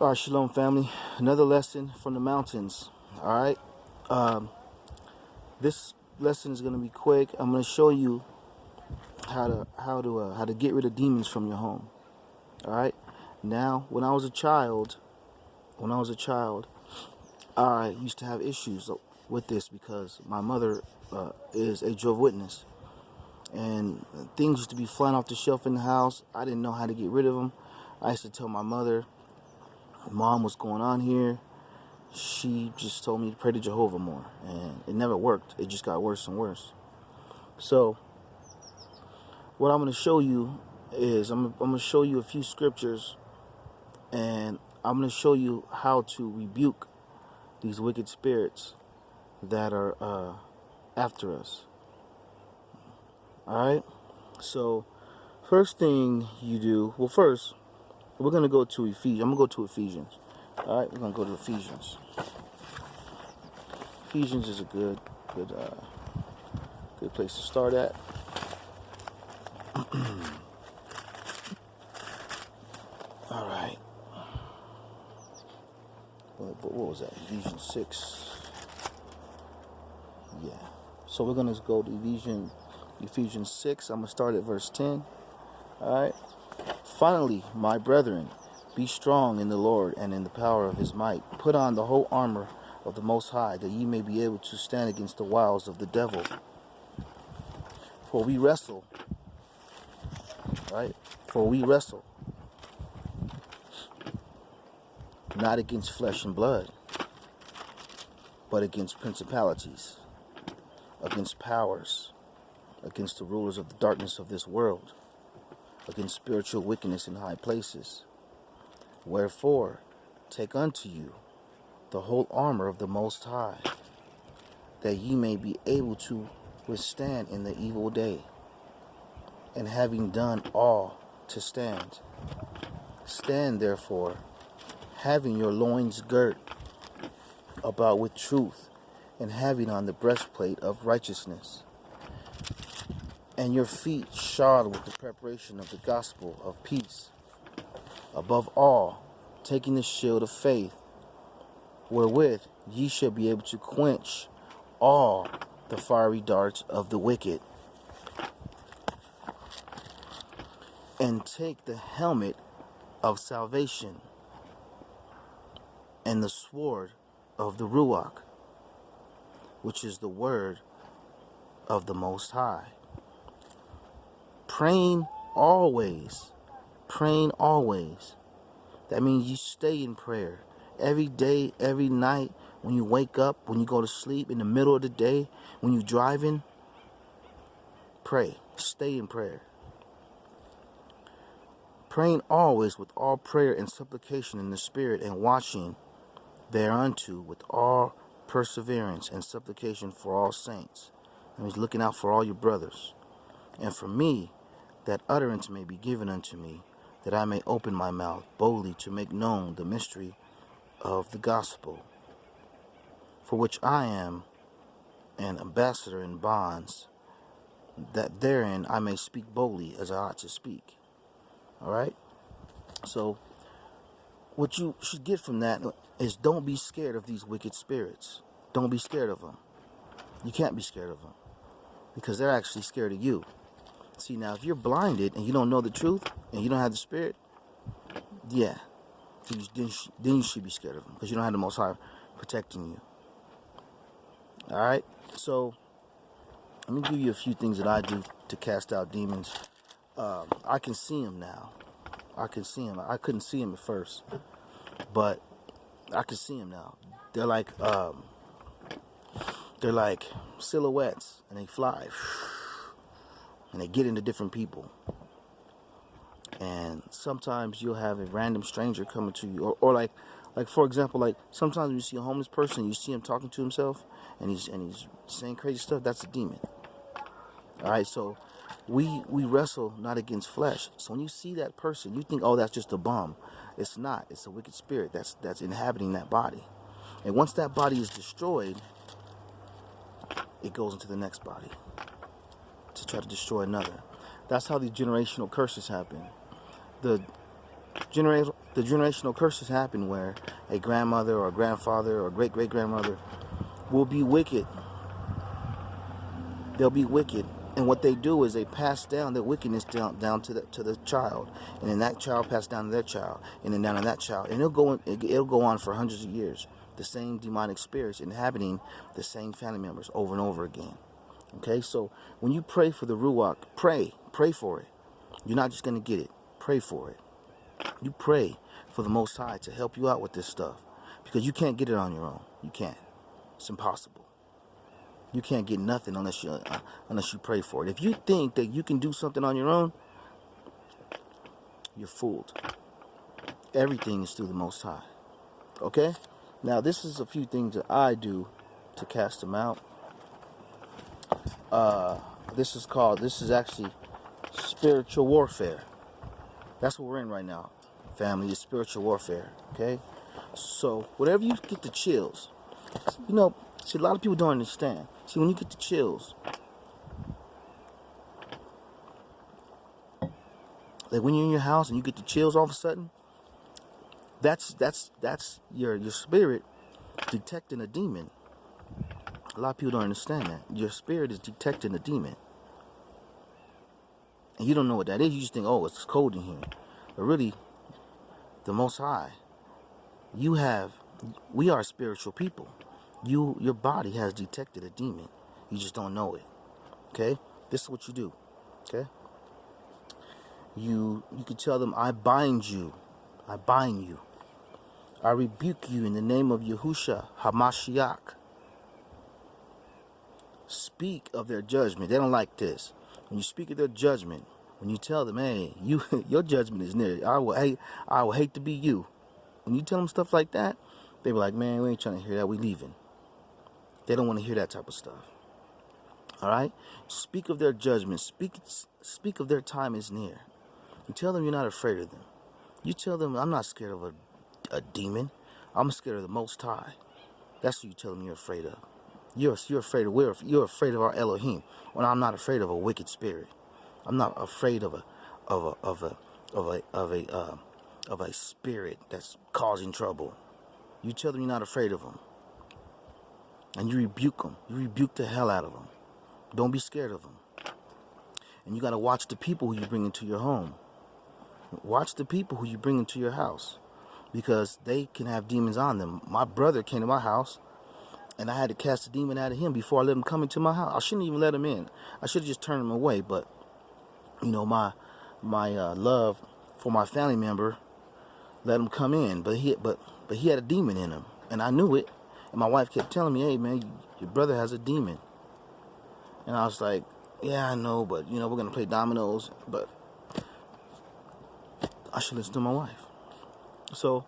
All right, Shalom family. Another lesson from the mountains. All right. Um, this lesson is going to be quick. I'm going to show you how to get rid of demons from your home. All right. Now, when I was a child, I used to have issues with this because my mother is a Jehovah's Witness, and things used to be flying off the shelf in the house. I didn't know how to get rid of them. I used to tell my mother, "Mom, what's going on here?" She just told me to pray to Jehovah more, and it never worked. It just got worse and worse. So what I'm going to show you is I'm going to show you a few scriptures, and I'm going to show you how to rebuke these wicked spirits that are after us. All right. So first thing you do, well, first we're going to go to Ephesians. I'm going to go to Ephesians. All right, we're going to go to Ephesians. Ephesians is a good place to start at. All right. What was that? Ephesians 6. Yeah. So we're going to go to Ephesians 6. I'm going to start at verse 10. All right. Finally, my brethren, be strong in the Lord and in the power of his might. Put on the whole armor of the Most High, that ye may be able to stand against the wiles of the devil. For we wrestle, right? For we wrestle not against flesh and blood, but against principalities, against powers, against the rulers of the darkness of this world, against spiritual wickedness in high places. Wherefore, take unto you the whole armor of the Most High, that ye may be able to withstand in the evil day, and having done all to stand. Stand therefore, having your loins girt about with truth, and having on the breastplate of righteousness, and your feet shod with the preparation of the gospel of peace. Above all, taking the shield of faith, wherewith ye shall be able to quench all the fiery darts of the wicked, and take the helmet of salvation and the sword of the Ruach, which is the word of the Most High. Praying always. That means you stay in prayer every day, every night, when you wake up, when you go to sleep, in the middle of the day, when you're driving. Pray. Stay in prayer. Praying always with all prayer and supplication in the Spirit, and watching thereunto with all perseverance and supplication for all saints. That means looking out for all your brothers. And for me, that utterance may be given unto me, that I may open my mouth boldly to make known the mystery of the gospel, for which I am an ambassador in bonds, that therein I may speak boldly as I ought to speak. All right? So what you should get from that is, don't be scared of these wicked spirits. Don't be scared of them. You can't be scared of them, because they're actually scared of you. See, now, if you're blinded and you don't know the truth and you don't have the Spirit, yeah, then you should be scared of them, because you don't have the Most High protecting you. All right? So let me give you a few things that I do to cast out demons. I can see them now. I can see them. I couldn't see them at first, but I can see them now. They're like silhouettes, and they fly, and they get into different people. And sometimes you'll have a random stranger coming to you, or like for example, like sometimes when you see a homeless person, you see him talking to himself, and he's saying crazy stuff. That's a demon. All right, so we wrestle not against flesh. So when you see that person, you think, oh, that's just a bum. It's not. It's a wicked spirit that's inhabiting that body. And once that body is destroyed, it goes into the next body to try to destroy another. That's how these generational curses happen. The The generational curses happen where a grandmother or a grandfather or great-great-grandmother will be wicked. They'll be wicked, and what they do is they pass down their wickedness down to the child, and then that child passes down to their child, and then down to that child, and it'll go on for hundreds of years. The same demonic spirits inhabiting the same family members over and over again. Okay, so when you pray for the Ruach, pray for it. You're not just going to get it. Pray for it. You pray for the Most High to help you out with this stuff, because you can't get it on your own. You can't. It's impossible. You can't get nothing unless you pray for it. If you think that you can do something on your own, you're fooled. Everything is through the Most High. Okay? Now, this is a few things that I do to cast them out. This is actually spiritual warfare. That's what we're in right now. Family is spiritual warfare. Okay? So, whatever you get the chills, see, a lot of people don't understand. See, when you get the chills, like when you're in your house and you get the chills all of a sudden, that's your spirit detecting a demon. A lot of people don't understand that. Your spirit is detecting a demon. And you don't know what that is. You just think, oh, it's cold in here. But really, the Most High, we are spiritual people. Your body has detected a demon. You just don't know it. Okay? This is what you do. Okay? You can tell them, I bind you. I bind you. I rebuke you in the name of Yahusha HaMashiach. Speak of their judgment. They don't like this. When you speak of their judgment, when you tell them, hey, your judgment is near. I will hate to be you. When you tell them stuff like that, they be like, man, we ain't trying to hear that. We leaving. They don't want to hear that type of stuff. All right? Speak of their judgment. Speak of their time is near. You tell them you're not afraid of them. You tell them, I'm not scared of a demon. I'm scared of the Most High. That's what you tell them you're afraid of. You're afraid of. You're afraid of our Elohim. Well, I'm not afraid of a wicked spirit. I'm not afraid of a spirit that's causing trouble. You tell them you're not afraid of them. And you rebuke them. You rebuke the hell out of them. Don't be scared of them. And you got to watch the people who you bring into your home. Watch the people who you bring into your house, because they can have demons on them. My brother came to my house, and I had to cast a demon out of him before I let him come into my house. I shouldn't even let him in. I should have just turned him away. But my love for my family member let him come in. But he had a demon in him, and I knew it. And my wife kept telling me, hey, man, your brother has a demon. And I was like, yeah, I know, but, we're going to play dominoes. But I should listen to my wife. So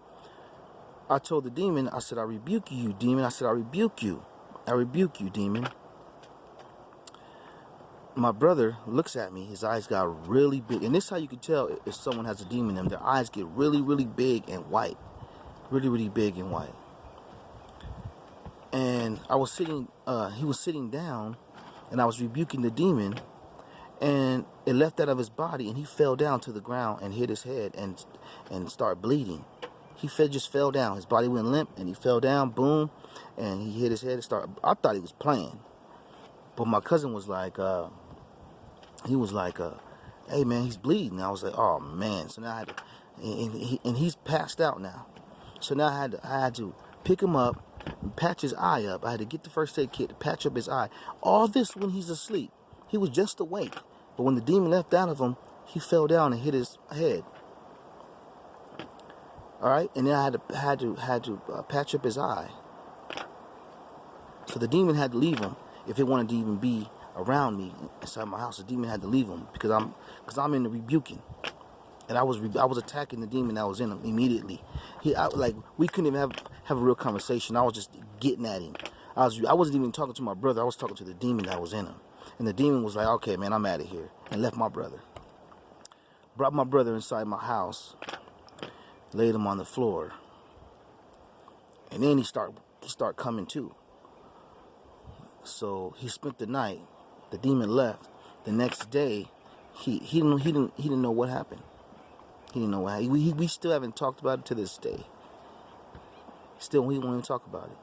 I told the demon, I said, I rebuke you, demon. I said, I rebuke you. I rebuke you, demon. My brother looks at me. His eyes got really big. And this is how you can tell if someone has a demon in them. Their eyes get really, really big and white. Really, really big and white. And I was sitting, he was sitting down, and I was rebuking the demon, and it left out of his body, and he fell down to the ground and hit his head and started bleeding. He just fell down. His body went limp, and he fell down, boom, and he hit his head and started. I thought he was playing, but my cousin was like, hey man, he's bleeding. I was like, oh man. So now I had to, and he's passed out now. So now I had to pick him up and patch his eye up. I had to get the first aid kit to patch up his eye. All this when he's asleep. He was just awake. But when the demon left out of him, he fell down and hit his head. All right, and then I had to patch up his eye. So the demon had to leave him if it wanted to even be around me inside my house. The demon had to leave him because I'm in the rebuking, and I was attacking the demon that was in him immediately. We couldn't even have a real conversation. I was just getting at him. I wasn't even talking to my brother. I was talking to the demon that was in him, and the demon was like, "Okay, man, I'm out of here," and left my brother. Brought my brother inside my house, laid him on the floor, and then he start coming to. So he spent the night. The demon left. The next day, he didn't know what happened. He didn't know what happened. We still haven't talked about it to this day. Still, we won't even talk about it.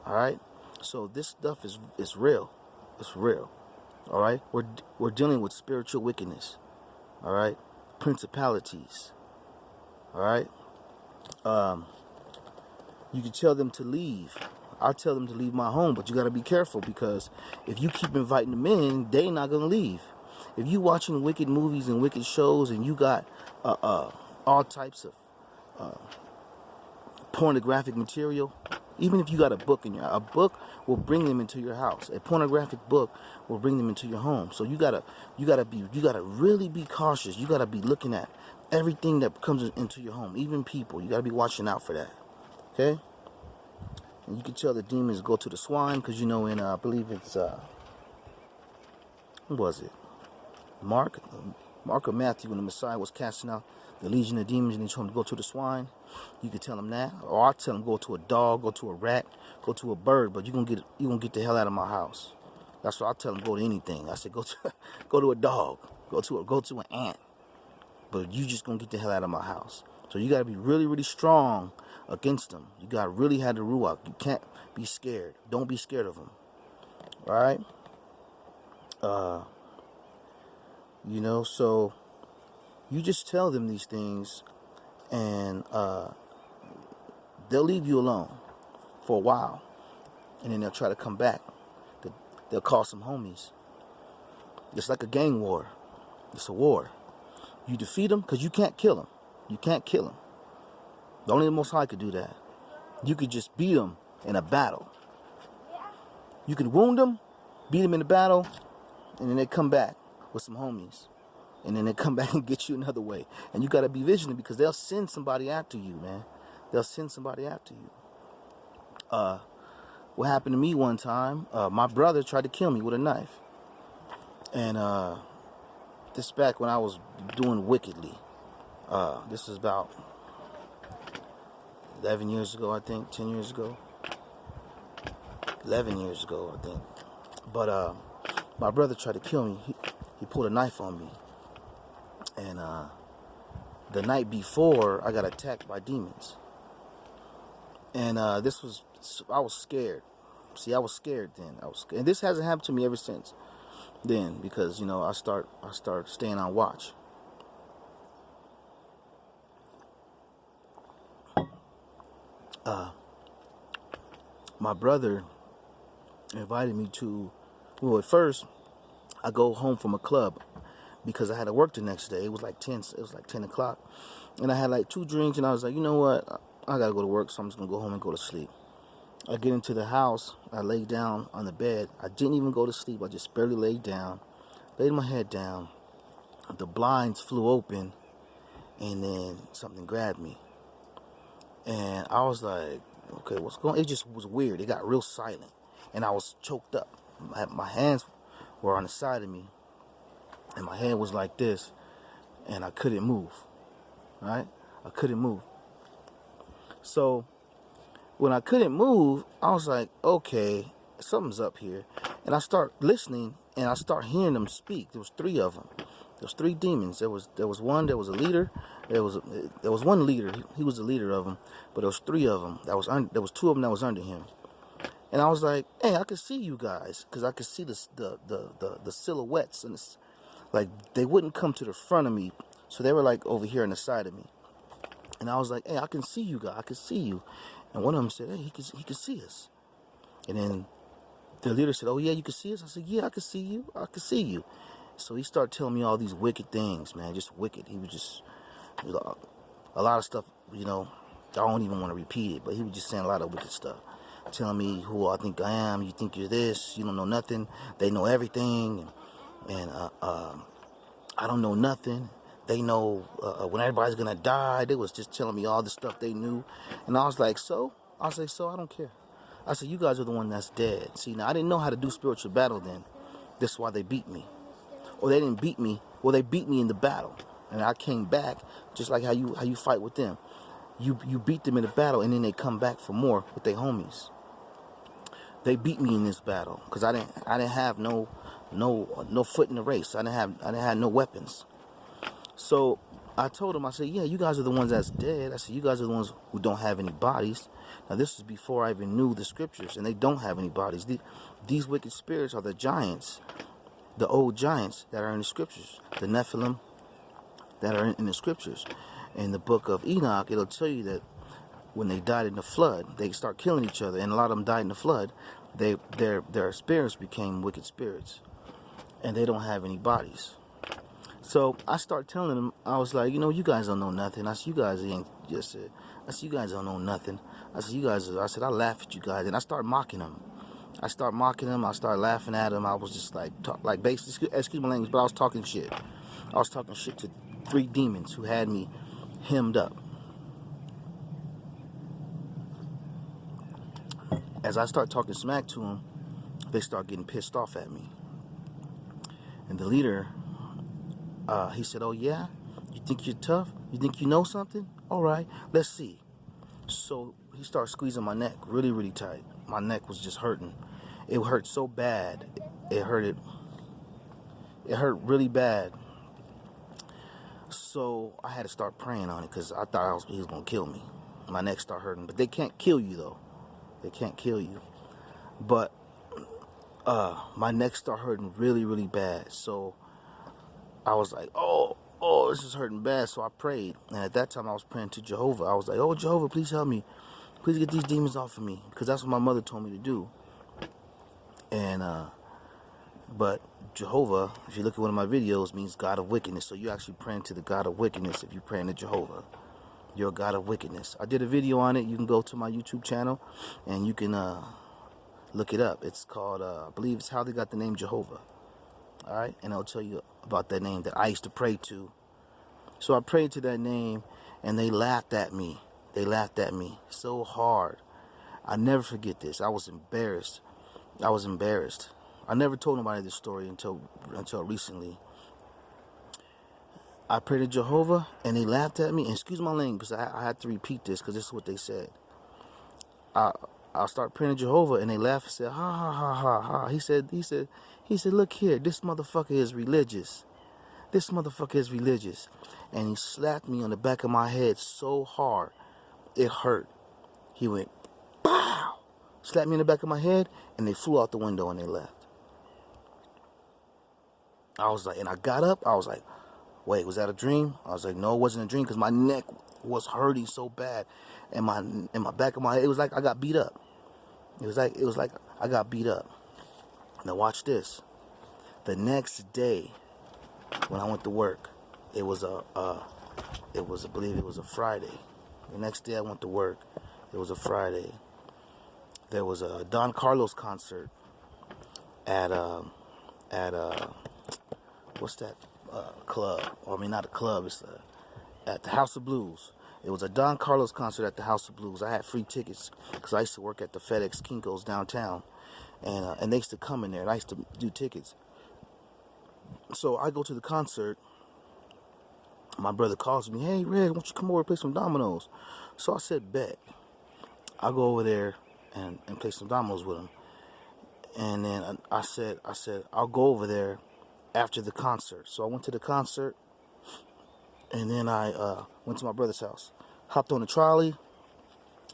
All right. So this stuff is real. It's real. All right. We're dealing with spiritual wickedness. All right. Principalities. All right. You can tell them to leave. I tell them to leave my home, but you got to be careful, because if you keep inviting them in, they're not gonna leave. If you watching wicked movies and wicked shows, and you got all types of pornographic material, even if you got a book a book will bring them into your house. A pornographic book will bring them into your home. So you gotta really be cautious. You gotta be looking at everything that comes into your home, even people. You gotta be watching out for that. Okay. And you can tell the demons go to the swine, because in I believe it's what was it? Mark or Matthew, when the Messiah was casting out the legion of demons, and he told him to go to the swine. You can tell him that, or I tell him go to a dog, go to a rat, go to a bird, but you gonna get the hell out of my house. That's what I tell him. Go to anything. I said go to a dog, go to an ant, but you just gonna get the hell out of my house. So you gotta be really, really strong against them. You gotta really have the ruach. You can't be scared. Don't be scared of them. All right. So you just tell them these things, and they'll leave you alone for a while, and then they'll try to come back. They'll call some homies. It's like a gang war. It's a war. You defeat them, because you can't kill them. You can't kill them. Only the Most High could do that. You could just beat them in a battle. You can wound them, beat them in a battle, and then they come back with some homies. And then they come back and get you another way. And you got to be vigilant, because they'll send somebody after you, man. They'll send somebody after you. What happened to me one time, my brother tried to kill me with a knife. And this back when I was doing wickedly. This is about 11 years ago, I think. 10 years ago. 11 years ago, I think. But my brother tried to kill me. He pulled a knife on me. And the night before, I got attacked by demons. And I was scared. See, I was scared then. And this hasn't happened to me ever since then, because I start staying on watch. My brother invited me to. Well, at first, I go home from a club, because I had to work the next day. It was like 10 o'clock. And I had like 2 drinks, and I was like, you know what? I got to go to work, so I'm just going to go home and go to sleep. I get into the house. I lay down on the bed. I didn't even go to sleep. I just barely laid down. Laid my head down. The blinds flew open, and then something grabbed me. And I was like, okay, what's going on? It just was weird. It got real silent. And I was choked up. My hands were on the side of me. And my head was like this, and I couldn't move, right? I couldn't move. So when I couldn't move, I was like, okay, something's up here. And I start listening, and I start hearing them speak. There was 3 of them. There was 3 demons. There was one. There was a leader. There was one leader. He was the leader of them. But there was 3 of them. There was 2 of them that was under him. And I was like, hey, I could see you guys, because I could see the silhouettes, and like they wouldn't come to the front of me, so they were like over here on the side of me. And I was like, hey, I can see you guys. I can see you. And one of them said, hey, he can see us. And then the leader said, oh yeah, you can see us? I said, yeah, I can see you. I can see you. So he started telling me all these wicked things, man, just wicked. He was a lot of stuff, I don't even want to repeat it, but he was just saying a lot of wicked stuff. Telling me who I think I am. You think you're this. You don't know nothing. They know everything. And I don't know nothing. They know when everybody's going to die. They was just telling me all the stuff they knew. And I was like, so? I was like, so? I don't care. I said, you guys are the one that's dead. See, now I didn't know how to do spiritual battle then. That's why they beat me. Or they didn't beat me. Well, they beat me in the battle. And I came back just like how you fight with them. You beat them in the battle, and then they come back for more with their homies. They beat me in this battle because I didn't have no foot in the race. I didn't have no weapons. So I told him, I said, yeah, you guys are the ones that's dead. I said, you guys are the ones who don't have any bodies. Now, this is before I even knew the scriptures, and they don't have any bodies. These wicked spirits are the giants, the old giants that are in the scriptures, the Nephilim that are in the scriptures. In the book of Enoch, it'll tell you that when they died in the flood, they start killing each other, and a lot of them died in the flood. Their spirits became wicked spirits, and they don't have any bodies. So I start telling them, I was like, you guys don't know nothing. I said, you guys ain't just it. I said, you guys don't know nothing. I said, I laugh at you guys, and I start mocking them. I start laughing at them. I was just like basically, excuse my language, but I was talking shit. I was talking shit to 3 demons who had me hemmed up. As I start talking smack to them, they start getting pissed off at me. And the leader, he said, oh yeah? You think you're tough? You think you know something? All right, let's see. So he started squeezing my neck really, really tight. My neck was just hurting. It hurt so bad. It hurt really bad. So I had to start praying on it because I thought he was going to kill me. My neck started hurting. But they can't kill you, though. They can't kill you. But my neck started hurting really, really bad. So I was like, oh, this is hurting bad. So I prayed. And at that time, I was praying to Jehovah. I was like, oh, Jehovah, please help me. Please get these demons off of me. Because that's what my mother told me to do. And, but Jehovah, if you look at one of my videos, means God of wickedness. So you're actually praying to the God of wickedness if you're praying to Jehovah. You're a God of wickedness. I did a video on it. You can go to my YouTube channel and you can look it up. It's called, I believe it's how they got the name Jehovah. All right? And I'll tell you about that name that I used to pray to. So I prayed to that name and they laughed at me. They laughed at me so hard. I never forget this. I was embarrassed. I never told nobody this story until recently. I prayed to Jehovah, and they laughed at me. And excuse my language, because I had to repeat this, because this is what they said. I start praying to Jehovah, and they laughed and said, ha, ha, ha, ha, ha. He said, look here, this motherfucker is religious. This motherfucker is religious. And he slapped me on the back of my head so hard, it hurt. He went, pow! Slapped me in the back of my head, and they flew out the window, and they left. I was like, and I got up, I was like, wait, was that a dream? I was like, no, it wasn't a dream, because my neck was hurting so bad, and my back of my head, it was like I got beat up. It was like I got beat up. Now watch this. The next day, when I went to work, I believe it was a Friday. The next day I went to work, it was a Friday. There was a Don Carlos concert at what's that club? Or I mean, not a club. It's at the House of Blues. It was a Don Carlos concert at the House of Blues. I had free tickets because I used to work at the FedEx Kinko's downtown, and they used to come in there, and I used to do tickets. So I go to the concert. My brother calls me, hey, Red, why don't you come over and play some dominoes? So I said, bet. I'll go over there and play some dominoes with him. And then I said, I'll go over there after the concert. So I went to the concert, and then I went to my brother's house. Hopped on the trolley,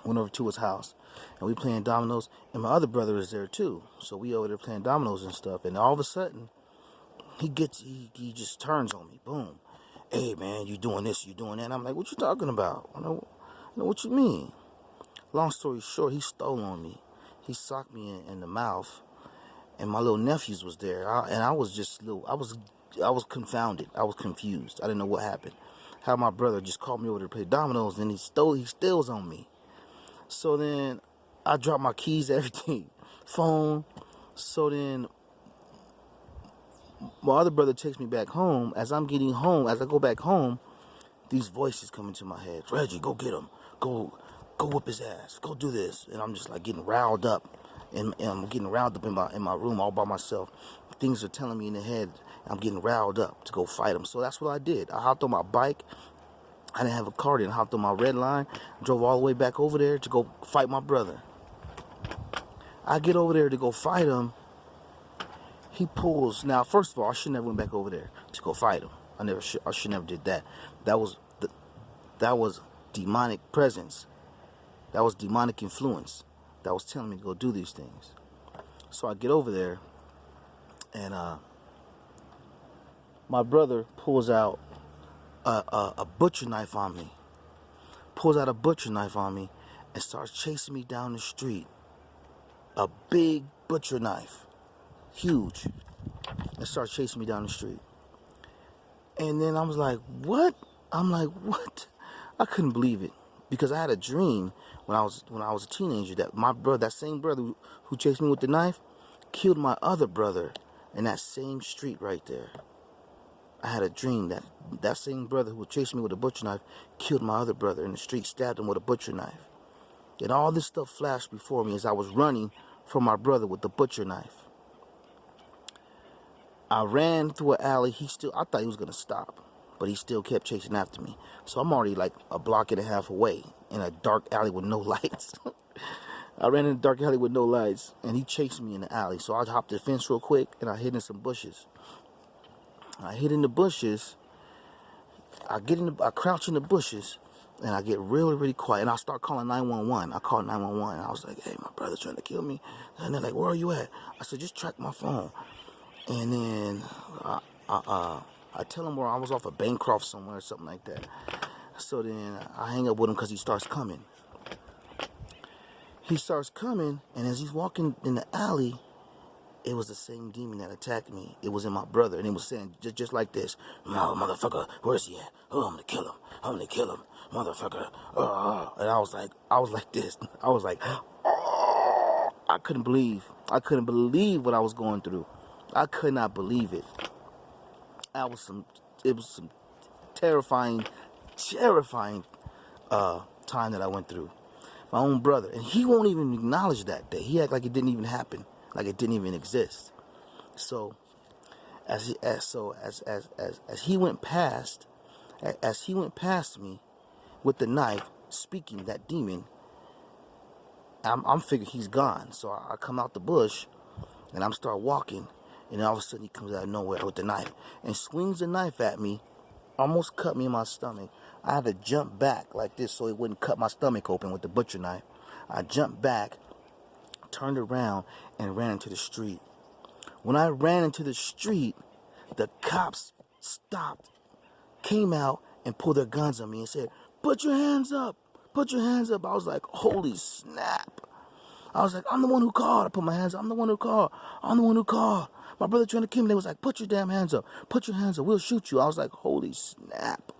went over to his house, and we playing dominoes. And my other brother is there too. So we over there playing dominoes and stuff. And all of a sudden, he just turns on me. Boom. Hey, man, you doing this, you doing that. And I'm like, what you talking about? I know what you mean. Long story short, he stole on me. He socked me in the mouth. And my little nephews was there. I was just I was confounded. I was confused. I didn't know what happened. How my brother just called me over to play dominoes, and he steals on me. So then I dropped my keys, everything, phone. So then my other brother takes me back home. As I'm getting home, as I go back home, these voices come into my head. Reggie, go get him. Go whip his ass. Go do this. And I'm just like getting riled up. And I'm getting riled up in my room all by myself. Things are telling me in the head. I'm getting riled up to go fight him. So that's what I did. I hopped on my bike. I didn't have a car. Then I hopped on my red line. Drove all the way back over there to go fight my brother. I get over there to go fight him. He pulls. Now, first of all, I shouldn't have went back over there to go fight him. I should never did that. That was demonic presence. That was demonic influence that was telling me to go do these things. So I get over there, and my brother pulls out a butcher knife on me. Pulls out a butcher knife on me and starts chasing me down the street. A big butcher knife, huge, and starts chasing me down the street. And then I was like, what? I'm like, what? I couldn't believe it, because I had a dream when I was a teenager that my brother, that same brother who chased me with the knife, killed my other brother in that same street right there. I had a dream that that same brother who chased me with a butcher knife killed my other brother in the street, stabbed him with a butcher knife. And all this stuff flashed before me as I was running from my brother with the butcher knife. I ran through an alley. I thought he was going to stop, but he still kept chasing after me. So I'm already like a block and a half away in a dark alley with no lights. I ran in a dark alley with no lights, and he chased me in the alley. So I hopped the fence real quick, and I hid in some bushes. I hid in the bushes. I crouch in the bushes, and I get really, really quiet, and I start calling 911. I called 911, and I was like, hey, my brother's trying to kill me. And they're like, where are you at? I said, just track my phone. And then I tell him where I was, off of Bancroft somewhere or something like that. So then I hang up with him because he starts coming. He starts coming, and as he's walking in the alley, it was the same demon that attacked me. It was in my brother, and he was saying just like this, no, motherfucker, where's he at? Oh, I'm gonna kill him. I'm gonna kill him, motherfucker. And I was like this. I was like, oh. I couldn't believe what I was going through. I could not believe it. It was some terrifying time that I went through. My own brother, and he won't even acknowledge that day. He act like it didn't even happen, like it didn't even exist. So as he went past me with the knife, speaking that demon, I'm figuring he's gone. So I come out the bush, and I'm start walking, and all of a sudden he comes out of nowhere with the knife and swings the knife at me, almost cut me in my stomach. I had to jump back like this so it wouldn't cut my stomach open with the butcher knife. I jumped back, turned around, and ran into the street. When I ran into the street, the cops stopped, came out, and pulled their guns on me and said, put your hands up, put your hands up. I was like, holy snap. I was like, I'm the one who called. I put my hands up. I'm the one who called. I'm the one who called. My brother trying to kill me. They was like, put your damn hands up. Put your hands up. We'll shoot you. I was like, holy snap.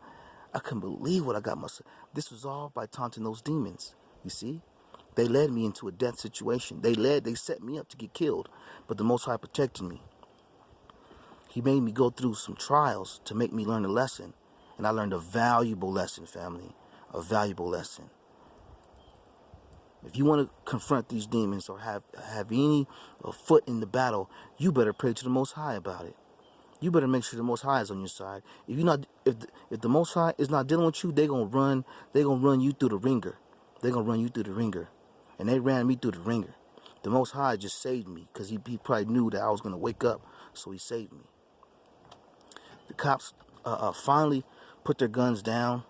I couldn't believe what I got myself. This was all by taunting those demons. You see? They led me into a death situation. They set me up to get killed. But the Most High protected me. He made me go through some trials to make me learn a lesson. And I learned a valuable lesson, family. A valuable lesson. If you want to confront these demons or have any foot in the battle, you better pray to the Most High about it. You better make sure the Most High is on your side. If the Most High is not dealing with you, they're gonna run you through the ringer. They're gonna run you through the ringer. And they ran me through the ringer. The Most High just saved me because he probably knew that I was gonna wake up, so he saved me. The cops finally put their guns down,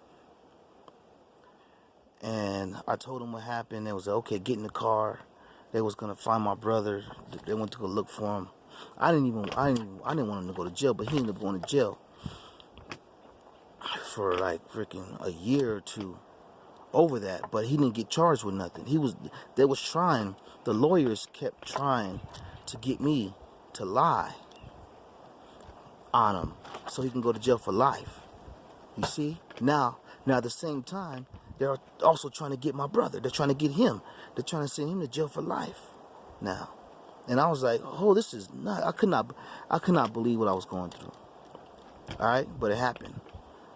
and I told them what happened. They was like, okay, get in the car. They was gonna find my brother. They went to go look for him. I didn't want him to go to jail, but he ended up going to jail for like freaking a year or two over that. But he didn't get charged with nothing. The lawyers kept trying to get me to lie on him so he can go to jail for life. You see? Now at the same time, they're also trying to get my brother. They're trying to get him. They're trying to send him to jail for life now. And I was like, oh, this is not. I could not believe what I was going through. All right, but it happened.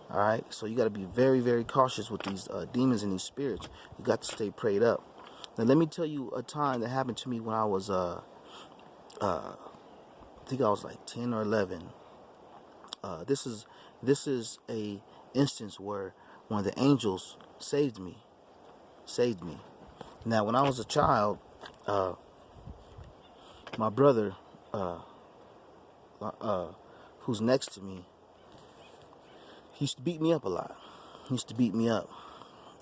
All right, so you got to be very, very cautious with these demons and these spirits. You got to stay prayed up. Now, let me tell you a time that happened to me when I was, I think I was like 10 or 11. This is a instance where one of the angels saved me. Now, when I was a child, my brother, who's next to me, he used to beat me up a lot. He used to beat me up.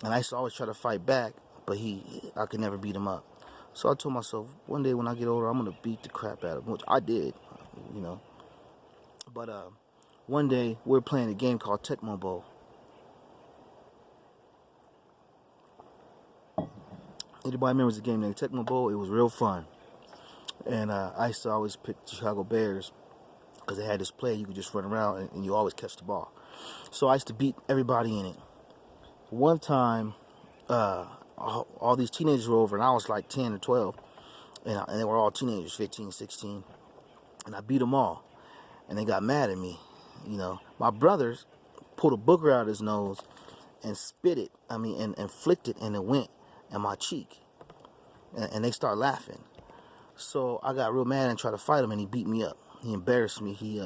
And I used to always try to fight back, but I could never beat him up. So I told myself, one day when I get older, I'm going to beat the crap out of him, which I did, you know. But one day, we were playing a game called Tecmo Bowl. Anybody remembers the game named Tecmo Bowl? It was real fun. And I used to always pick the Chicago Bears because they had this play. You could just run around and you always catch the ball. So I used to beat everybody in it. One time, all these teenagers were over, and I was like 10 or 12. And they were all teenagers, 15, 16. And I beat them all. And they got mad at me. You know, my brothers pulled a booger out of his nose and spit it, and flicked it, and it went in my cheek. And they started laughing. So I got real mad and tried to fight him, and he beat me up. He embarrassed me. He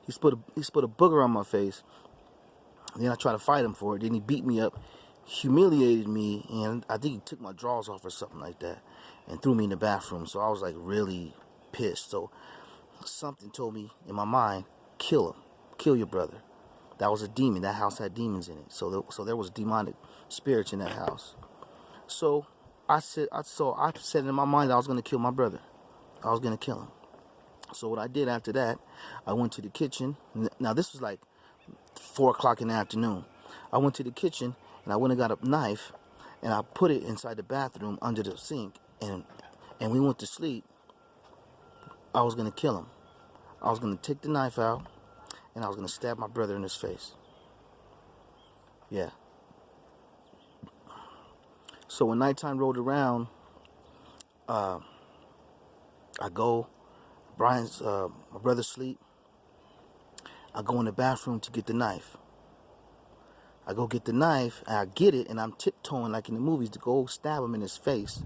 spit a booger on my face. And then I tried to fight him for it. Then he beat me up, humiliated me, and I think he took my drawers off or something like that, and threw me in the bathroom. So I was like really pissed. So something told me in my mind, kill him, kill your brother. That was a demon. That house had demons in it. So there was demonic spirits in that house. So I said in my mind that I was going to kill my brother. I was going to kill him. So what I did after that, I went to the kitchen. Now this was like 4 o'clock in the afternoon. I went to the kitchen and I went and got a knife and I put it inside the bathroom under the sink, and we went to sleep. I was going to kill him. I was going to take the knife out and I was going to stab my brother in his face. Yeah. So when nighttime rolled around, I go, my brother's asleep. I go in the bathroom to get the knife. I go get the knife, and I get it, and I'm tiptoeing like in the movies to go stab him in his face,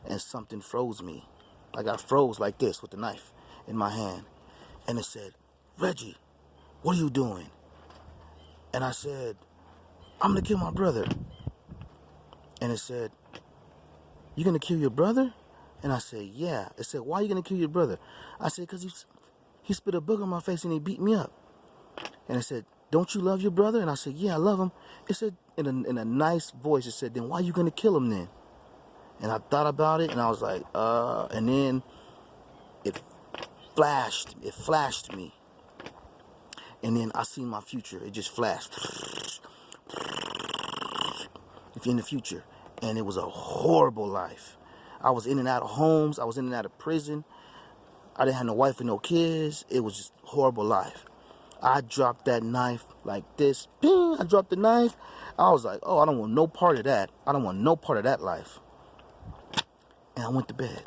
and something froze me. I got froze like this with the knife in my hand, and it said, "Reggie, what are you doing?" And I said, "I'm gonna kill my brother." And it said, "You gonna kill your brother?" And I said, "Yeah." It said, "Why are you gonna kill your brother?" I said, "Because he spit a booger on my face and he beat me up." And it said, "Don't you love your brother?" And I said, "Yeah, I love him." It said, in a nice voice, it said, "Then why are you gonna kill him then?" And I thought about it, and I was like, and then it flashed me. And then I seen my future. It just flashed. If you're in the future. And it was a horrible life. I was in and out of homes. I was in and out of prison. I didn't have no wife and no kids. It was just a horrible life. I dropped that knife like this. Bing! I dropped the knife. I was like, oh, I don't want no part of that. I don't want no part of that life. And I went to bed.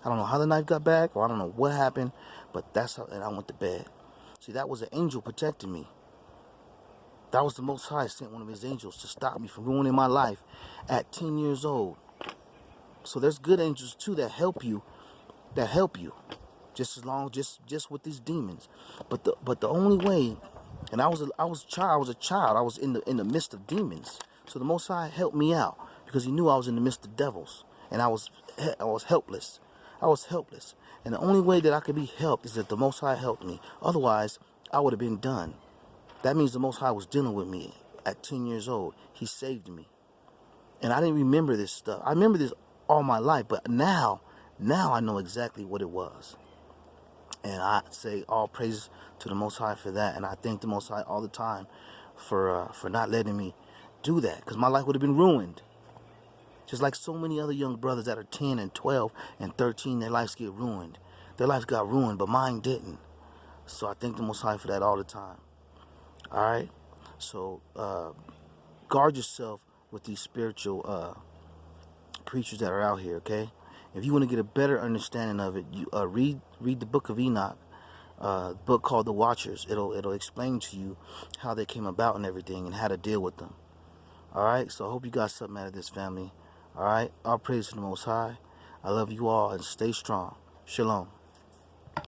I don't know how the knife got back, or I don't know what happened, but that's how, and I went to bed. See, that was an angel protecting me. That was the Most High sent one of his angels to stop me from ruining my life at 10 years old. So there's good angels too that help you, just with these demons. But the only way, and I was a child. I was in the midst of demons. So the Most High helped me out because he knew I was in the midst of devils, and I was helpless. I was helpless. And the only way that I could be helped is that the Most High helped me. Otherwise, I would have been done. That means the Most High was dealing with me at 10 years old. He saved me. And I didn't remember this stuff. I remember this all my life, but now I know exactly what it was. And I say all praise to the Most High for that. And I thank the Most High all the time for not letting me do that, because my life would have been ruined. Just like so many other young brothers that are 10 and 12 and 13, their lives get ruined. Their lives got ruined, but mine didn't. So I thank the Most High for that all the time. All right? So guard yourself with these spiritual preachers that are out here, okay? If you want to get a better understanding of it, you read the book of Enoch, a book called The Watchers. It'll explain to you how they came about and everything and how to deal with them. All right? So I hope you got something out of this, family. All right? All praise to the Most High. I love you all, and stay strong. Shalom.